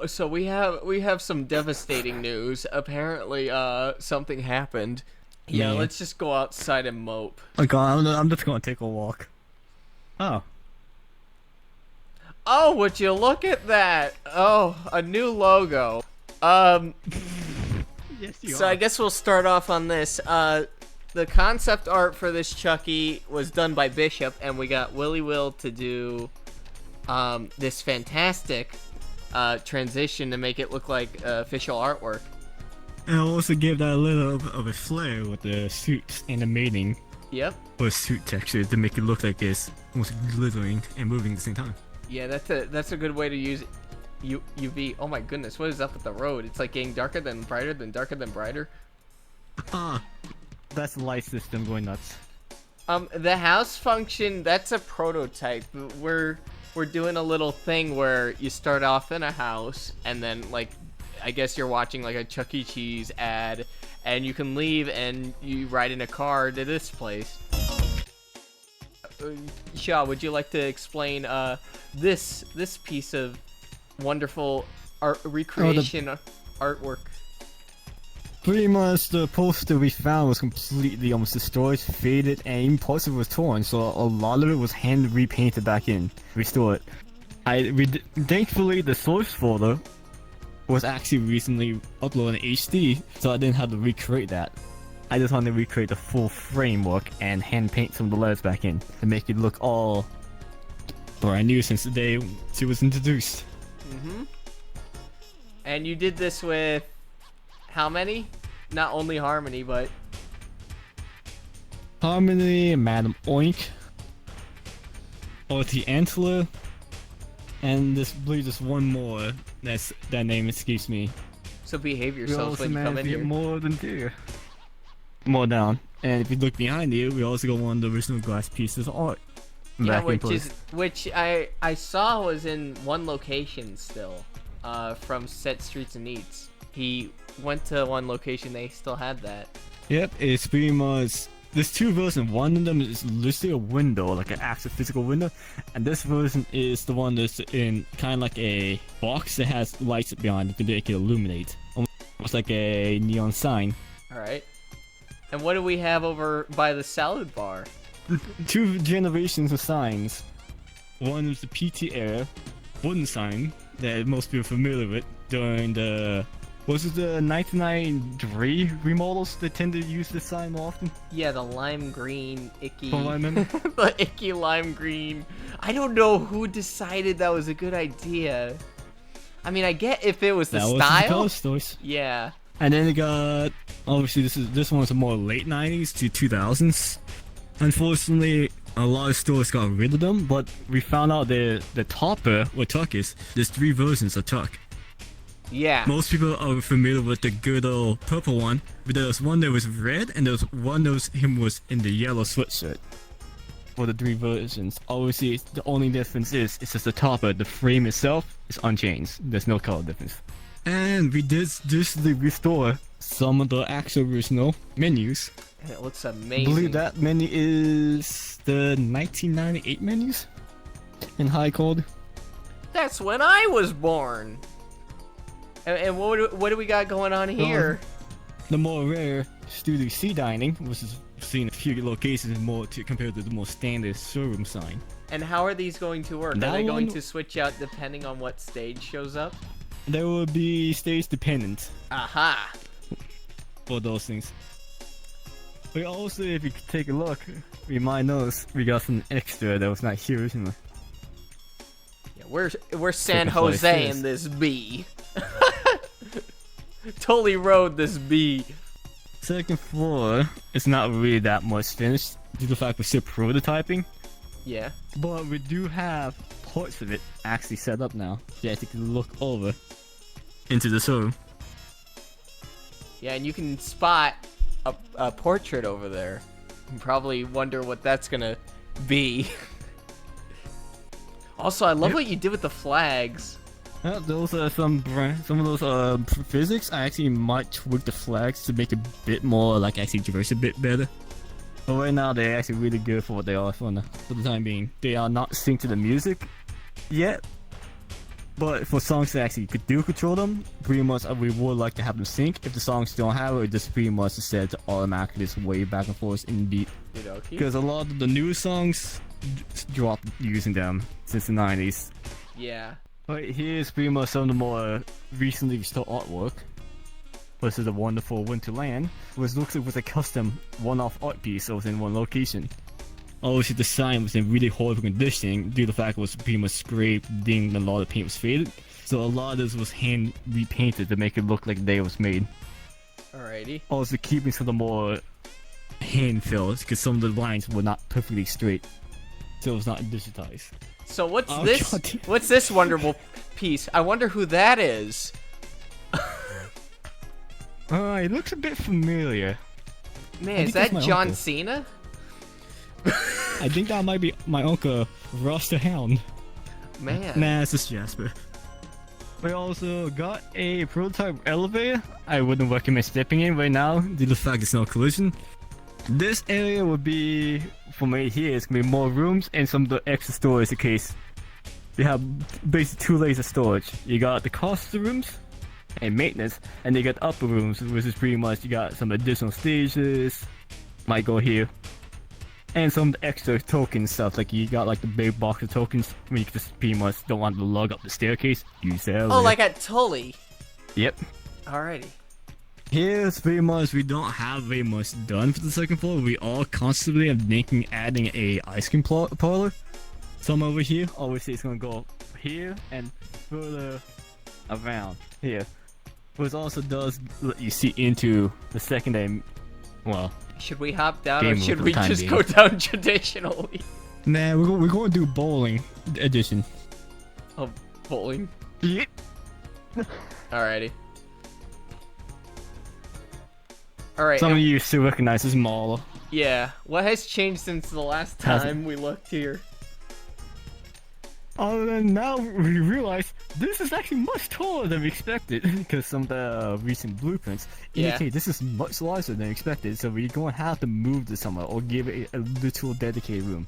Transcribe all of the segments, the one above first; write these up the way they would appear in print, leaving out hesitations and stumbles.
So we have some devastating news. Apparently, something happened. Yeah, Man. let's just go outside and mope. Oh god, I'm just gonna take a walk. Oh. Oh, would you look at that? Oh, a new logo. Um, Yes, you so I guess we'll start off on this. The concept art for this Chucky was done by Bishop, and we got Willy Will to do this fantastic transition to make it look like official artwork. And I also gave that a little of a flair with the suit animating Yep. or suit texture to make it look like it's almost glittering and moving at the same time. Yeah, that's a good way to use UV. Oh my goodness, what is up with the road? It's like getting darker than brighter than darker than brighter. Ah, that's the light system going nuts. The house function, that's a prototype. We're doing a little thing where you start off in a house and then like I guess you're watching like a Chuck E. Cheese ad and you can leave and you ride in a car to this place. Shaw, would you like to explain this piece of wonderful art recreation artwork? Pretty much the poster we found was completely almost destroyed, faded, and even parts of it was torn, so a lot of it was hand repainted back in, restored. Thankfully the source photo was actually recently uploaded in HD, so I didn't have to recreate that. I just wanted to recreate the full framework and hand paint some of the letters back in to make it look all brand new since the day she was introduced. Mm-hmm. And you did this with how many? Not only Harmony, but Harmony, Madam Oink, Orty Antler, and this believe there's one more. That name escapes me. so behave yourselves when you come in here. More than two. More down. And if you look behind you, we also got one of the original glass pieces of art. Yeah, back in place. which I saw was in one location still, from Set Streets and Eats. He went to one location, they still had that. Yep, it's pretty much. There's two versions. One of them is literally a window, like an actual physical window, and this version is the one that's in kind of like a box that has lights behind it to make it illuminate, almost like a neon sign. All right. And what do we have over by the salad bar? Two generations of signs. One is the PT era wooden sign that most people are familiar with during the. Was it the 1993 remodels that tend to use this sign more often? Yeah, the lime green, icky. From what I remember. The icky lime green. I don't know who decided that was a good idea. I mean, I get if it was the That was the style. color stores. Yeah. And then it got obviously this one's a more late 90s to 2000s. Unfortunately, a lot of stores got rid of them, but we found out the topper or tuck is there's three versions of tuck. Yeah. Most people are familiar with the good old purple one, but there was one that was red and there was one that was in the yellow sweatshirt. For the three versions, obviously the only difference is it's just the topper. The frame itself is unchanged. There's no color difference. And we did just restore some of the actual original menus. And it looks I amazing. believe that menu is the 1998 menus in high quality. That's when I was born. And what do we got going on here? The more rare Studio C dining, which is seen in a few locations more compared to the more standard showroom sign. And how are these going to work? That Are they going one- to switch out depending on what stage shows up? There will be stage dependent Aha! for those things. But also, if you take a look, we might notice we got some extra that was not here originally. Yeah, we're San Second floor is Jose this. in this B. Totally rode this B. Second floor is not really that much finished due to the fact we're still prototyping. Yeah. But we do have parts of it actually set up now. Yeah, you can look over into the showroom. Yeah, and you can spot a portrait over there. You probably wonder what that's gonna be. Also, I love Yep. what you did with the flags. Those are some of those physics. I actually might tweak the flags to make it a bit more like actually diverse a bit better. But right now they're actually really good for what they are for the time being. They are not synced to the music yet, But for songs that actually could do control them, pretty much we would like to have them sync. If the songs don't have it, just pretty much set to automatically just wave back and forth in beat. Because a lot of the new songs dropped using them since the 90s. Yeah. But here's pretty much some of the more recently restored artwork. This is a wonderful Winterland, which looks like it was a custom one-off art piece that was in one location. Obviously the sign was in really horrible condition due to the fact it was pretty much scraped, dinged, and a lot of paint was faded. So a lot of this was hand repainted to make it look like the day it was made. Alrighty. Also keeping some of the more hand fills because some of the lines were not perfectly straight. So it was not digitized. So what's this wonderful piece? I wonder who that is. It looks a bit familiar. Man, is that John uncle. Cena? I think that might be my uncle, Ross the Hound. Man. Nah, it's just Jasper. We also got a prototype elevator. I wouldn't recommend stepping in right now due to the fact there's no collision. This area would be, from right here, it's gonna be more rooms and some of the extra storage in case. You have basically 2 layers of storage. You got the cost of the rooms and maintenance, and you got the upper rooms, which is pretty much you got some additional stages, might go here, and some of the extra token stuff, like you got like the big box of tokens when you just pretty much don't want to lug up the staircase. Use that. Oh, like at Tully. Yep. Alrighty. Here's pretty much we don't have very much done for the second floor. We are constantly thinking adding a ice cream parlor. Some over here. Obviously, it's gonna go here and further around here. Which also does let you see into the secondary. Well, should we hop down or should we just being. go down traditionally? Nah, we're going to do bowling edition. Oh, bowling. Yep. Alrighty. Alright. Some of you still recognize this mall. Yeah. What has changed since the last time we looked here? Other than now we realize this is actually much taller than we expected because some of the recent blueprints indicate this is much larger than expected, so we're going to have to move this somewhere or give it a literal dedicated room.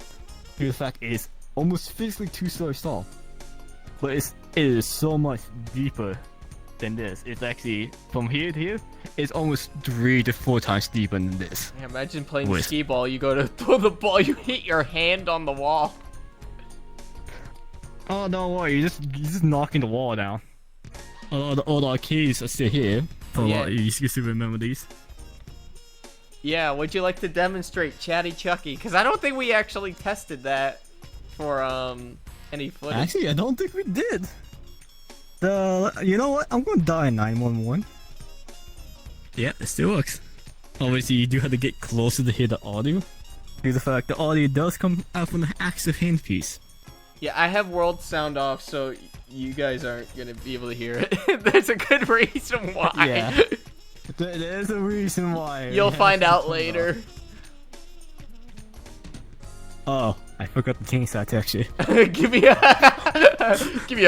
In fact, it's almost physically 2 stories tall, but it is so much deeper than this. It's actually, from here to here, it's almost 3 to 4 times deeper than this. Yeah, imagine playing skee ball, you go to throw the ball, you hit your hand on the wall. Oh, don't worry, you're just knocking the wall down. All the arcades are still here. You still remember these? Yeah, would you like to demonstrate Chatty Chucky? Because I don't think we actually tested that for any footage. Actually, I don't think we did. You know what? I'm gonna dial 911. Yeah, it still works. Obviously, you do have to get closer to hear the audio. Due to the fact the audio does come out from the active handpiece. Yeah, I have world sound off, so you guys aren't gonna be able to hear it. There's a good reason why. Yeah. There's a reason why. You'll find out later. Oh, I forgot to change that texture. give me a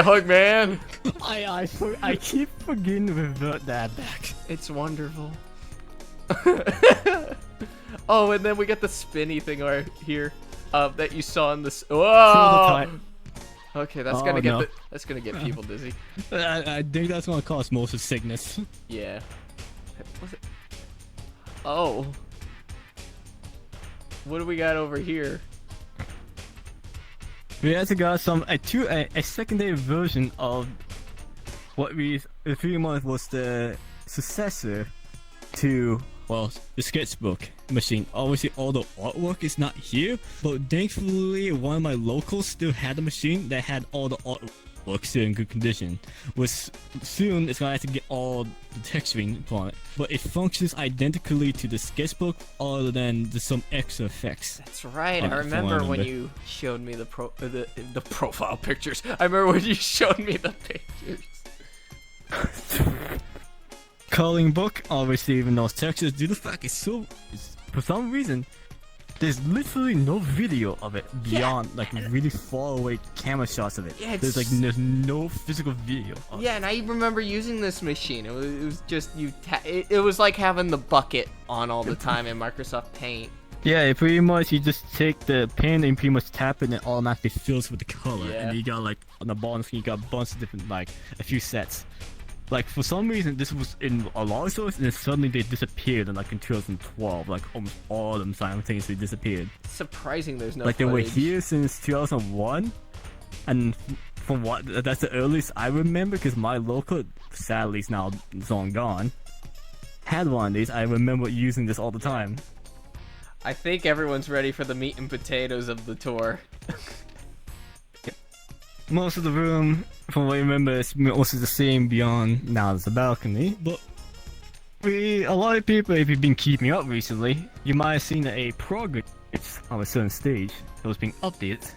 hug, man. I keep forgetting to revert that back. It's wonderful. Oh, and then we got the spinny thing right here. That you saw in this. Whoa! Okay, that's gonna get that's gonna get people dizzy. I think that's gonna cause motion sickness. Yeah. Was it? Oh. What do we got over here? We actually got a secondary version of what we pretty much was the successor to, well, the sketchbook machine. Obviously all the artwork is not here, but thankfully one of my locals still had a machine that had all the artwork still in good condition, which soon it's gonna have to get all the texturing on it, but it functions identically to the sketchbook other than some extra effects. That's right. I remember when you showed me the profile pictures. I remember when you showed me the pictures. Coloring book, obviously, even those textures, due to the fact for some reason, there's literally no video of it beyond really far away camera shots of it. Yeah, there's no physical video. Yeah, and I remember using this machine. It was just it was like having the bucket on all the time in Microsoft Paint. Yeah, pretty much you just take the pen and pretty much tap it and it automatically fills with the color. Yeah. And you got like on the bottom screen you got a bunch of different like a few sets. Like for some reason this was in a lot of stores and then suddenly they disappeared in like in 2012. Like almost all of them simultaneously disappeared. Surprising there's no Like they were footage. here since 2001 and from what that's the earliest I remember because my local sadly is now long gone. Had one of these, I remember using this all the time. I think everyone's ready for the meat and potatoes of the tour. Most of the room, from what I remember, is also the same beyond now there's a balcony. But a lot of people, if you've been keeping up recently, you might have seen a progress on a certain stage that was being updated.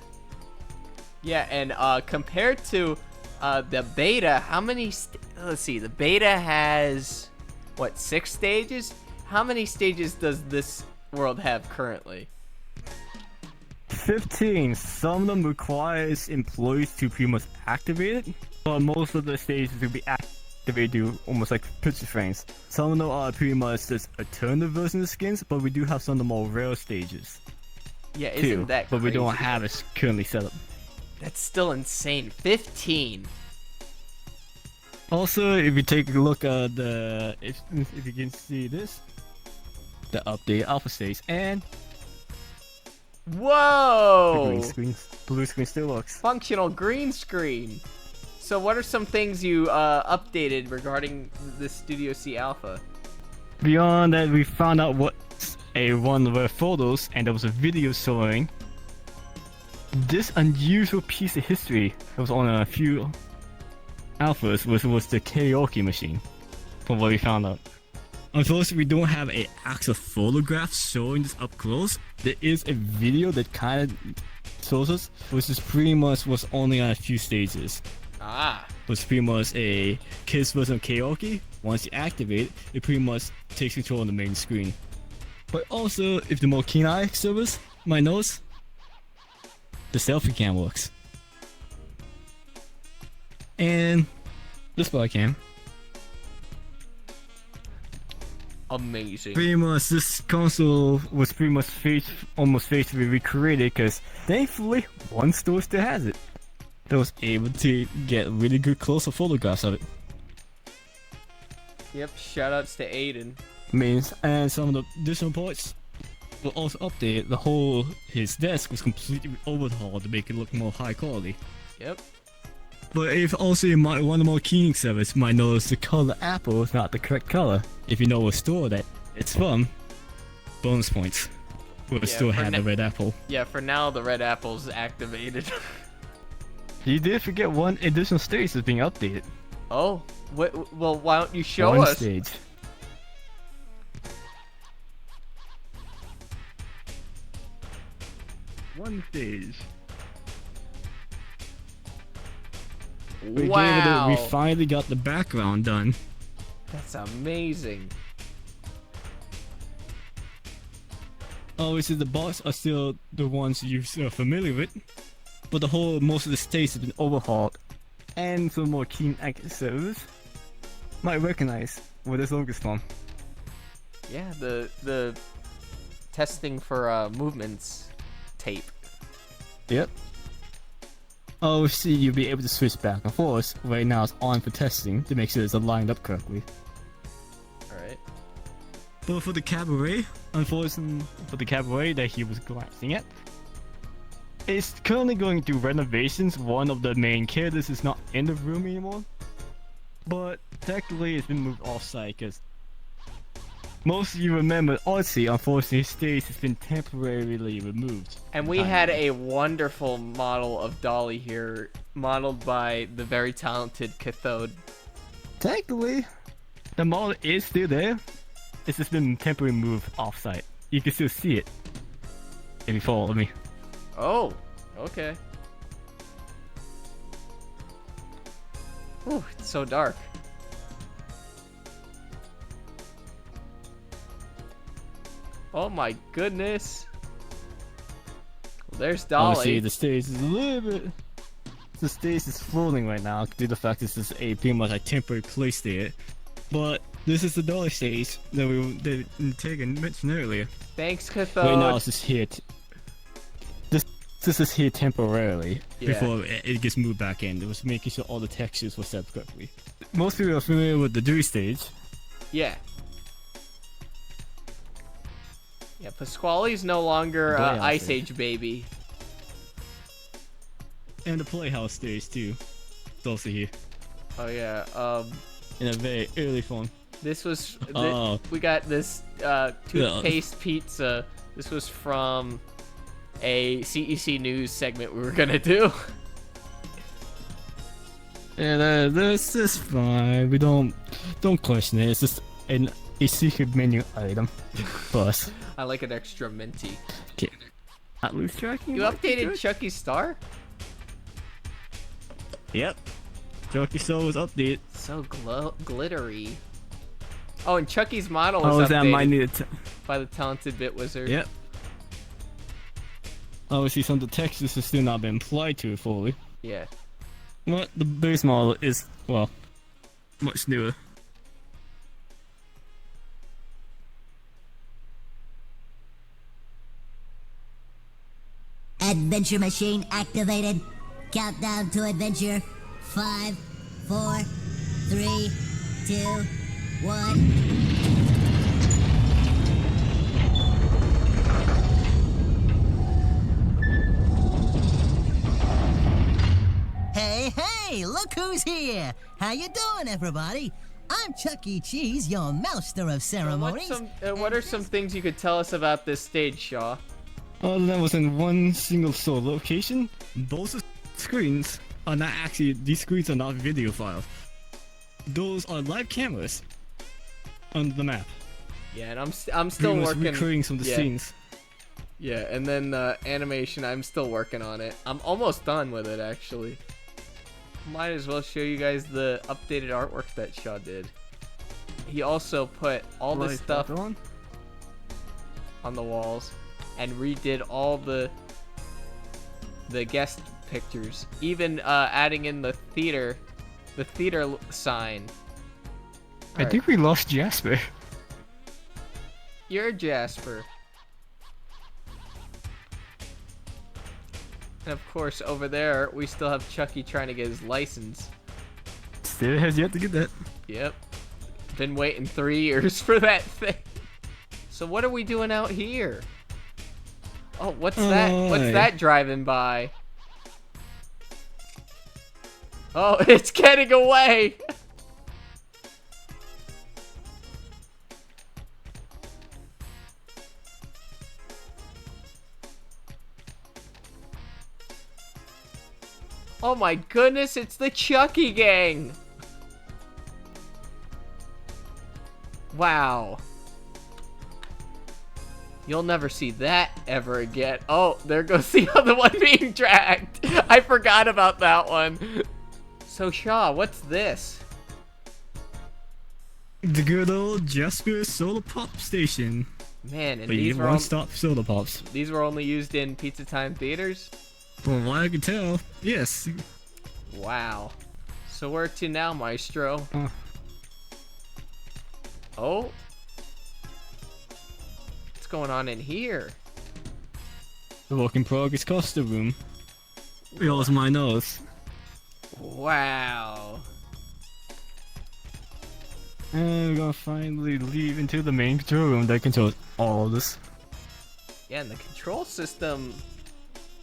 Yeah, and compared to the beta, how many? Let's see. The beta has what, 6 stages? How many stages does this world have currently? 15. Some of them requires employees to pretty much activate it, but most of the stages will be activated to almost like picture frames. Some of them are pretty much just alternative versions of skins, but we do have some of the more rare stages. Yeah, isn't Too, that but we crazy? don't have it currently set up. That's still insane. 15. Also, if you take a look at the if you can see this, the updated alpha stage and the Whoa! blue screen still works. Functional green screen. So what are some things you updated regarding the Studio C Alpha? Beyond that, we found out what's one of our photos, and there was a video showing this unusual piece of history that was on a few alphas, which was the karaoke machine, from what we found out. Unfortunately, we don't have an actual photograph showing this up close. There is a video that kind of shows us, which is pretty much was only on a few stages. Ah. Was pretty much a kids version of karaoke. Once you activate it, it pretty much takes control of the main screen. But also, if the more keen-eye servers might notice, the selfie cam works. And the spy cam. Amazing. Pretty much this console was pretty much almost faithfully recreated because thankfully one store still has it that was able to get really good close-up photographs of it. Yep, shoutouts to Aiden. And some of the additional parts were also updated. The whole his desk was completely overhauled to make it look more high quality. Yep. But if also you might one of the more keen servers might notice the color apple is not the correct color. If you know what store that it's from, bonus points. We'll Yeah, still for have the red apple. Yeah, for now the red apple's activated. You did forget one additional stage is being updated. Oh, well, why don't you show One us? stage. One stage. Wow. We finally got the background done. That's amazing. Obviously, the boss are still the ones you're familiar with, but most of the stage has been overhauled, and some more keen active servers might recognize where this logo is from. Yeah, the testing for movements tape. Yep. Obviously, you'll be able to switch back and forth. Right now, it's on for testing to make sure it's lined up correctly. Alright. But for the cabaret, unfortunately for the cabaret that he was glancing at, it's currently going through renovations. One of the main characters is not in the room anymore. But technically it's been moved off-site because most of you remember Odyssey, unfortunately his stage has been temporarily removed. And we had a wonderful model of Dolly here, modeled by the very talented Cathode. Technically, the model is still there. It's just been temporarily moved off-site. You can still see it if you follow me. Oh, okay. Whew, it's so dark. Oh my goodness. Well, there's Dolly. Obviously, the stage is a little bit... The stage is floating right now due to the fact this is a pretty much a temporary place there. But This is the dollar stage that Tegan mentioned earlier. Thanks, Right now Cathode. it's just here. This is here temporarily Yeah. before it gets moved back in. It was making sure all the textures were set correctly. Most people are familiar with the do stage. Yeah. Yeah, Pasquale's no longer Playhouse Ice stage. Age baby. And the playhouse stage too. It's also here. Oh yeah. In a very early form. This was Oh. we got this toothpaste pizza. This was from a CEC news segment we were gonna do. Yeah, this is fine. We don't question it. It's just a secret menu item for us. I like an extra minty. Okay. Not lose tracking. You updated Chucky Star? Yep. Chucky Soul was updated. So glittery. Oh, and Chucky's model was How was that updated minded? by the talented Bit Wizard. Yep. Obviously, some of the textures have still not been applied to it fully. Yeah. But the base model is, well, much newer. Adventure machine activated. Countdown to adventure. 5, 4, 3, 2, 1. Hey, look who's here. How you doing, everybody? I'm Chuck E. Cheese, your master of ceremonies. What are some things you could tell us about this stage, Shaw? Other than was in one single store location, those screens are not actually, these screens are not video files. Those are live cameras on the map. Yeah, and I'm still Pretty much working. recreating some of the scenes. Yeah, and then animation, I'm still working on it. I'm almost done with it, actually. Might as well show you guys the updated artwork that Shaw did. He also put all this stuff on the walls and redid all the guest pictures, even adding in the theater sign. I think we lost Jasper. You're Jasper. And of course, over there, we still have Chucky trying to get his license. Still has yet to get that. Yep. Been waiting 3 years for that thing. So what are we doing out here? Oh, what's that? What's that driving by? Oh, it's getting away! Oh my goodness, it's the Chucky gang! Wow. You'll never see that ever again. Oh, there goes the other one being dragged. I forgot about that one. So Shaw, what's this? The good old Jasper Solar Pop Station. Man, and But you these get were one-stop soda pops. these were only used in Pizza Time theaters? From what I can tell, yes. Wow. So where to now, Maestro? Oh? What's going on in here? The work in progress costume room. It was my nose. Wow. And we're gonna finally leave into the main control room that controls all of this. Yeah, and the control system,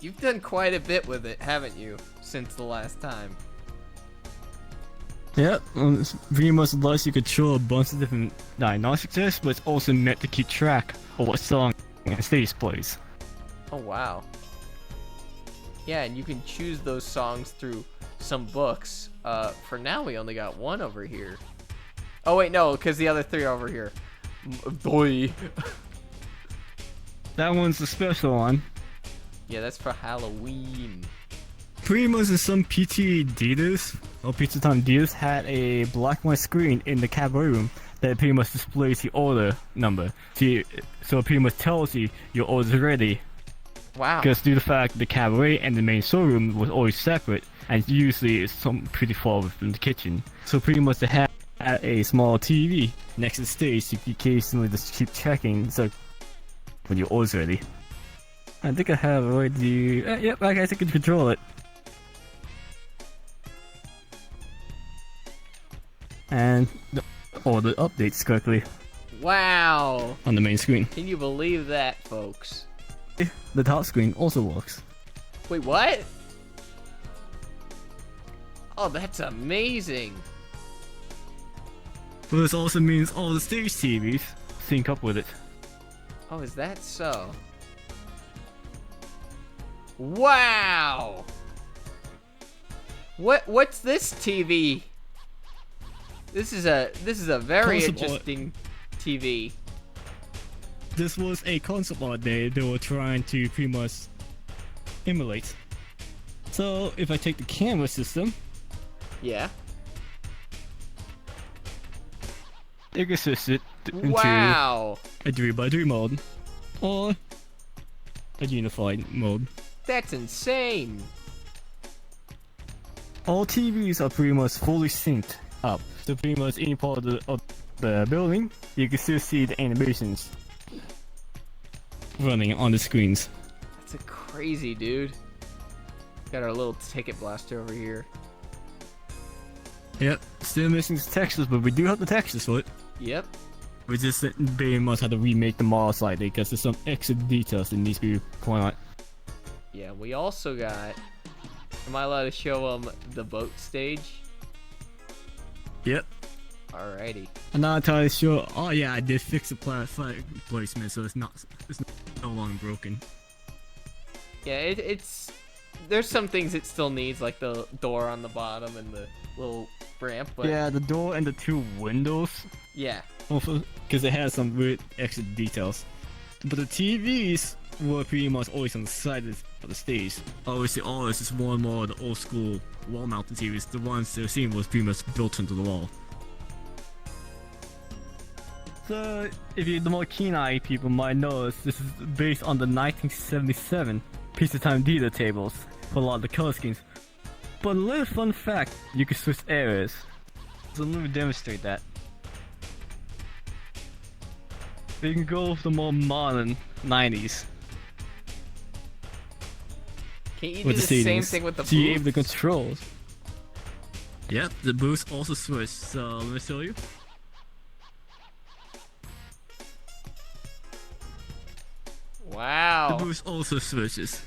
you've done quite a bit with it, haven't you, since the last time? Yep, it's pretty much lets you control a bunch of different diagnostic tests, but it's also meant to keep track of what song and stage plays. Oh, wow. Yeah, and you can choose those songs through some books. For now, we only got one over here. Oh, wait, no, because the other three are over here. Boy. That one's the special one. Yeah, that's for Halloween. Pretty much in some PT theaters, or Pizza Time theaters, had a black and white screen in the cabaret room that pretty much displays the order number. So it pretty much tells you your order's ready. Wow. Because due to the fact the cabaret and the main showroom was always separate, and usually it's some pretty far from the kitchen. So pretty much they had a small TV next to the stage, you can occasionally just keep checking. So when your order's ready. I think I have already. Yep, I guess I can control it. And order updates correctly Wow. on the main screen. Can you believe that, folks? The top screen also works. Wait, what? Oh, that's amazing. But this also means all the stage TVs sync up with it. Oh, is that so? Wow. What's this TV? This is a very Concept art. interesting TV. This was a concept art they were trying to pretty much emulate. So if I take the camera system, Yeah. you can switch it into Wow. a 3x3 mode or a unified mode. That's insane. All TVs are pretty much fully synced up. So pretty much any part of the building, you can still see the animations running on the screens. That's a crazy, dude. Got our little ticket blaster over here. Yep, still missing the textures, but we do have the textures for it. Yep. We just very much had to remake the model slightly because there's some extra details that needs to be pointed out. Yeah, we also got... Am I allowed to show them the boat stage? Yep. Alrighty. I'm not entirely sure. Oh yeah, I did fix the flag placement, so it's no longer broken. Yeah, it's... There's some things it still needs, like the door on the bottom and the little ramp, but... Yeah, the door and the two windows. Yeah. Also, because it has some weird extra details. But the TVs were pretty much always on the side of the stage. Obviously, all this is more and more the old school wall-mounted TVs. The ones they're seeing was pretty much built into the wall. So, if you're the more keen-eyed people might notice, this is based on the 1977 Pizza Time Data tables for a lot of the color schemes. But a little fun fact, you can switch areas. So let me demonstrate that. You can go with the more modern 90s. Can't you do with the the same settings. thing with the So you have the booths? controls. Yep, the booths also switch. So let me show you. Wow. The booth also switches.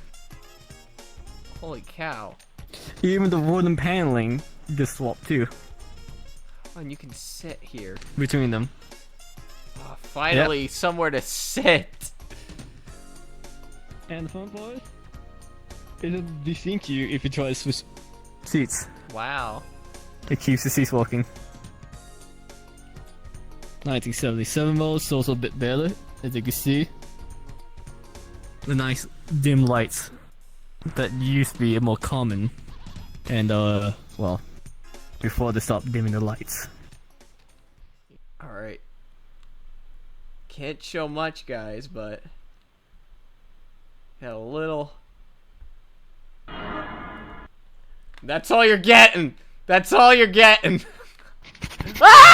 Holy cow. Even the wooden paneling just swap too Oh, and you can sit here. between them. Oh, finally, somewhere to sit. And the fun part is it desync you if you try to switch seats. Wow. It keeps the seats walking. 1977 mode is also a bit better, as you can see. The nice dim lights that used to be more common. And well, before they stopped dimming the lights. Alright. Can't show much, guys, but... Got a little... That's all you're getting! That's all you're getting! Ah!